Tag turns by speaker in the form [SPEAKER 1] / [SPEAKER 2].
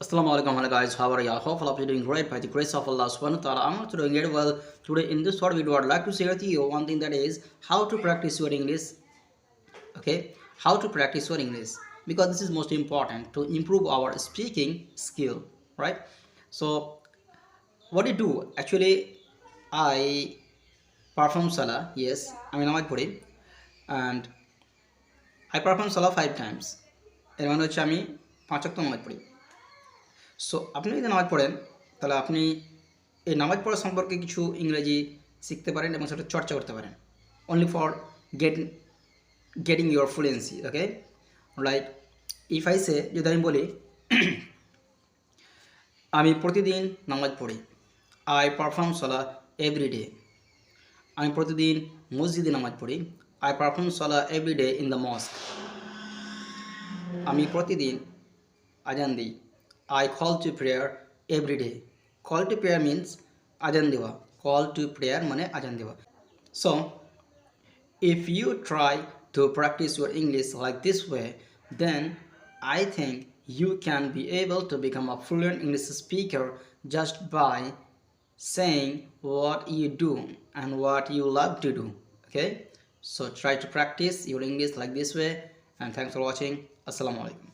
[SPEAKER 1] Assalamu alaikum, hello guys, how are you? Hope all of you doing great by the grace of Allah subhanahu wa ta'ala. I'm also doing it well. Today in this short video I'd like to share with you one thing, that is how to practice your English. Okay, how to practice your English, because this is most important to improve our speaking skill, right? So what do you do? Actually, I perform salah, yes, I mean namaz puri, and I perform salah 5 times. এর মানে হচ্ছে আমি 5 ওয়াক্ত নামাজ পড়ি। So আপনি যদি নামাজ পড়েন, তাহলে আপনি এই নামাজ পড়া সম্পর্কে কিছু ইংরেজি শিখতে পারেন এবং সেটা চর্চা করতে পারেন, only for get getting your fluency. Okay, like if I say, যদি আমি বলি আমি প্রতিদিন নামাজ পড়ি, আই পারফর্ম সলা এভরি ডে। আমি প্রতিদিন মসজিদে নামাজ পড়ি, আই পারফর্ম সলা every day in the mosque. আমি প্রতিদিন আজান দিই, I call to prayer every day. Call to prayer means আজান দেওয়া, কল টু প্রেয়ার মানে আজান দেওয়া। So if you try to practice your English like this way, then I think you can be able to become a fluent English speaker just by saying what you do and what you love to do. Okay, so try to practice your English like this way, and thanks for watching. Assalamu alaikum.